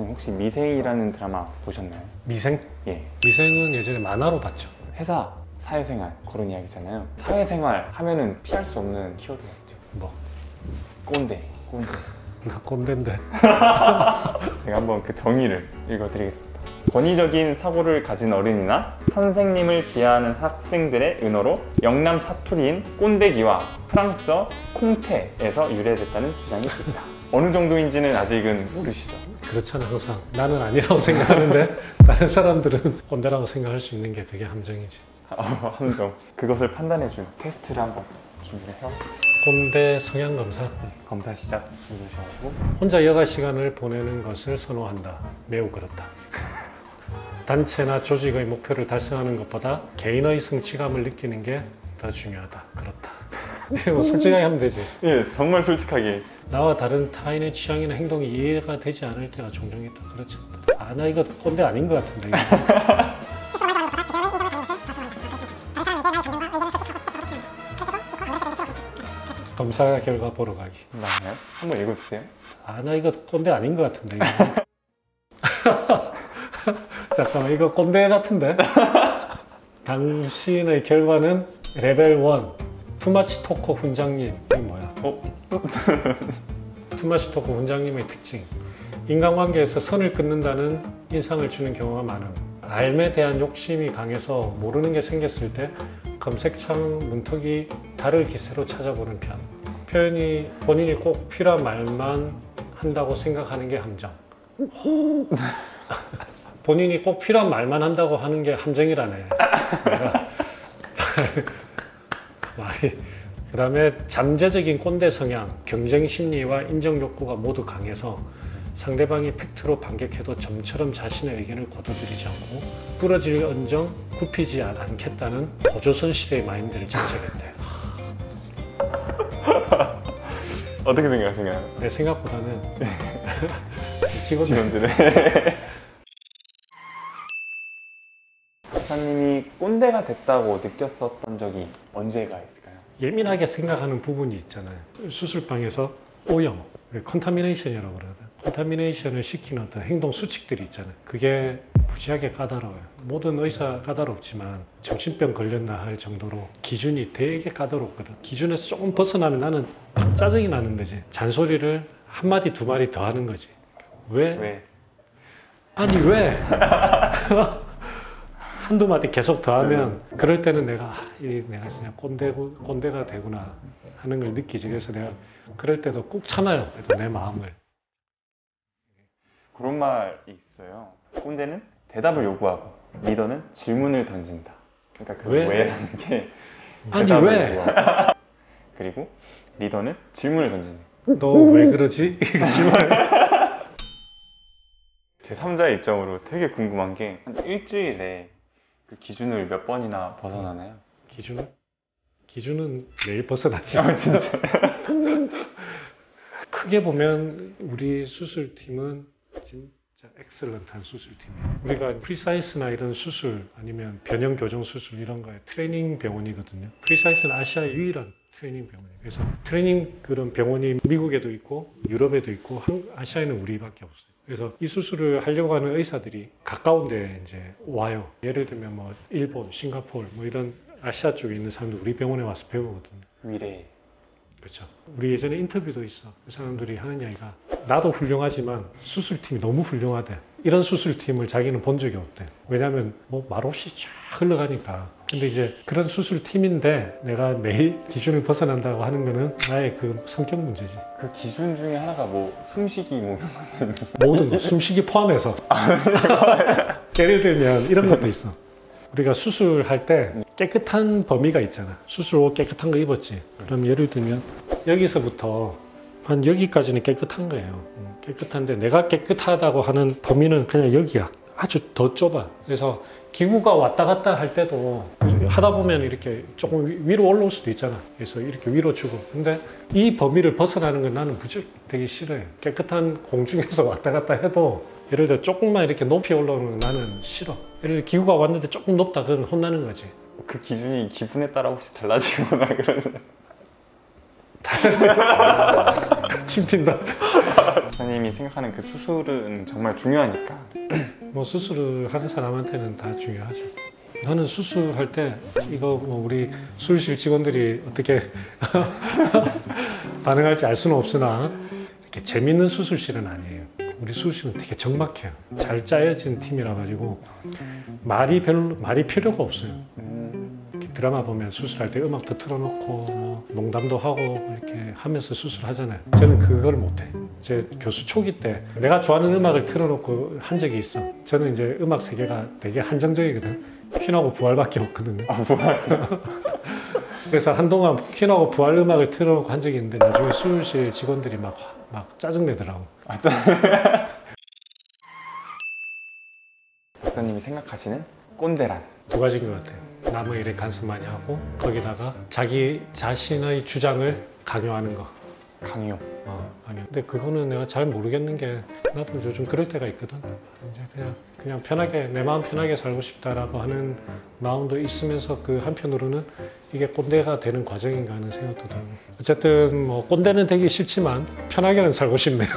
박사님 혹시 미생이라는 드라마 보셨나요? 미생? 예. 미생은 예전에 만화로 봤죠. 회사, 사회생활 그런 이야기잖아요. 사회생활 하면은 피할 수 없는 키워드가 있죠. 뭐? 꼰대. 나 꼰대인데. 제가 한번 그 정의를 읽어드리겠습니다. 권위적인 사고를 가진 어른이나 선생님을 비하하는 학생들의 은어로 영남 사투리인 꼰대기와 프랑스어 콩테에서 유래됐다는 주장이 있다. 어느 정도인지는 아직은 모르시죠? 그렇잖아, 항상. 나는 아니라고 생각하는데 다른 사람들은 꼰대라고 생각할 수 있는 게 그게 함정이지. 함정. 그것을 판단해줄 테스트를 한번 준비를 해왔습니다. 꼰대 성향 검사. 검사 시작 누르셔가지고 혼자 여가 시간을 보내는 것을 선호한다. 매우 그렇다. 단체나 조직의 목표를 달성하는 것보다 개인의 성취감을 느끼는 게 더 중요하다. 그렇다. 이거 솔직하게 하면 되지. 예, 정말 솔직하게. 나와 다른 타인의 취향이나 행동이 이해가 되지 않을 때가 종종 있다. 그렇지. 아, 나 이거 꼰대 아닌 것 같은데. 이거. 검사 결과 보러 가기. 맞나요? 한번 읽어주세요. 아, 나 이거 꼰대 아닌 것 같은데. 이거. 잠깐만, 이거 꼰대 같은데? 당신의 결과는 레벨 1 투마치 토커 훈장님. 이게 뭐야? 투마치 토커 훈장님의 특징. 인간관계에서 선을 끊는다는 인상을 주는 경우가 많음. 알에 대한 욕심이 강해서 모르는 게 생겼을 때 검색창 문턱이 달을 기세로 찾아보는 편. 표현이 본인이 꼭 필요한 말만 한다고 생각하는 게 함정. 본인이 꼭 필요한 말만 한다고 하는 게 함정이라네. 그 다음에 잠재적인 꼰대 성향, 경쟁 심리와 인정 욕구가 모두 강해서 상대방이 팩트로 반격해도 점처럼 자신의 의견을 거둬들이지 않고 부러질 언정 굽히지 않겠다는 고조선 시대의 마인드를 장착했대. 어떻게 생각하시나요? 내 생각보다는 직원들의 박사님이 꼰대가 됐다고 느꼈었던 적이 언제가 있을까요? 예민하게 생각하는 부분이 있잖아요. 수술방에서 오염, 컨타미네이션이라고 그러거든. 컨타미네이션을 시키는 어떤 행동 수칙들이 있잖아요. 그게 무지하게 까다로워요. 모든 의사 까다롭지만 정신병 걸렸나 할 정도로 기준이 되게 까다롭거든. 기준에서 조금 벗어나면 나는 짜증이 나는 거지. 잔소리를 한 마디 두 마디 더 하는 거지. 왜? 아니 왜? 한두 마디 계속 더 하면 그럴 때는 내가 진짜 꼰대가 되구나 하는 걸 느끼지. 그래서 내가 그럴 때도 꾹 참아요. 그래도 내 마음을. 그런 말이 있어요. 꼰대는 대답을 요구하고 리더는 질문을 던진다. 그러니까 그 왜라는 게 아니 왜? 요구하고. 그리고 리더는 질문을 던진다. 너 왜 그러지? 질문. 제 3자의 입장으로 되게 궁금한 게 한 일주일에 그 기준을 몇 번이나 벗어나나요? 기준은 매일 벗어나지. 진짜? 크게 보면 우리 수술팀은 진짜 엑셀런트한 수술팀이에요. 우리가 프리사이스나 이런 수술 아니면 변형 교정 수술 이런 거에 트레이닝 병원이거든요. 프리사이스는 아시아의 유일한 트레이닝 병원이에요. 그래서 트레이닝 그런 병원이 미국에도 있고 유럽에도 있고 아시아에는 우리밖에 없어요. 그래서 이 수술을 하려고 하는 의사들이 가까운 데 이제 와요. 예를 들면 뭐 일본, 싱가포르 뭐 이런 아시아 쪽에 있는 사람들 우리 병원에 와서 배우거든요. 위례. 그렇죠. 우리 예전에 인터뷰도 있어. 그 사람들이 하는 이야기가 나도 훌륭하지만 수술팀이 너무 훌륭하대. 이런 수술팀을 자기는 본 적이 없대. 왜냐하면 뭐 말없이 쫙 흘러가니까. 근데 이제 그런 수술팀인데 내가 매일 기준을 벗어난다고 하는 거는 나의 그 성격 문제지. 그 기준 중에 하나가 뭐 숨쉬기 뭐 이런 것들. 모든 거, 숨쉬기 포함해서. 예를 들면 이런 것도 있어. 우리가 수술할 때 깨끗한 범위가 있잖아. 수술옷 깨끗한 거 입었지. 그럼 예를 들면 여기서부터 한 여기까지는 깨끗한 거예요. 깨끗한데 내가 깨끗하다고 하는 범위는 그냥 여기야. 아주 더 좁아. 그래서 기구가 왔다 갔다 할 때도 하다 보면 이렇게 조금 위로 올라올 수도 있잖아. 그래서 이렇게 위로 주고. 근데 이 범위를 벗어나는 건 나는 무척 되게 싫어요. 깨끗한 공중에서 왔다 갔다 해도 예를 들어 조금만 이렇게 높이 올라오는 건 나는 싫어. 예를 들어 기구가 왔는데 조금 높다 그러면 혼나는 거지. 그 기준이 기분에 따라 혹시 달라지거나 그러지? 침 튄다. 박사님이 생각하는 그 수술은 정말 중요하니까. 뭐 수술을 하는 사람한테는 다 중요하죠. 나는 수술할 때 이거 뭐 우리 수술실 직원들이 어떻게 반응할지 알 수는 없으나 이렇게 재밌는 수술실은 아니에요. 우리 수술실은 되게 적막해요. 잘 짜여진 팀이라 가지고 말이 필요가 없어요. 이렇게 드라마 보면 수술할 때 음악도 틀어놓고 뭐 농담도 하고 이렇게 하면서 수술하잖아요. 저는 그걸 못해. 제 교수 초기 때 내가 좋아하는 음악을 틀어놓고 한 적이 있어. 저는 이제 음악 세계가 되게 한정적이거든. 퀸하고 부활밖에 없거든요. 부활. 그래서 한동안 퀸하고 부활 음악을 틀어놓고 한 적이 있는데 나중에 수술실 직원들이 막 짜증내더라고. 박사님이 생각하시는 꼰대란? 두 가지인 것 같아요. 남의 일에 간섭 많이 하고 거기다가 자기 자신의 주장을 강요하는 거. 강요. 아니요. 근데 그거는 내가 잘 모르겠는 게 나도 요즘 그럴 때가 있거든. 이제 그냥 편하게 내 마음 편하게 살고 싶다라고 하는 마음도 있으면서 그 한편으로는 이게 꼰대가 되는 과정인가 하는 생각도 들고. 어쨌든 뭐 꼰대는 되기 싫지만 편하게는 살고 싶네요.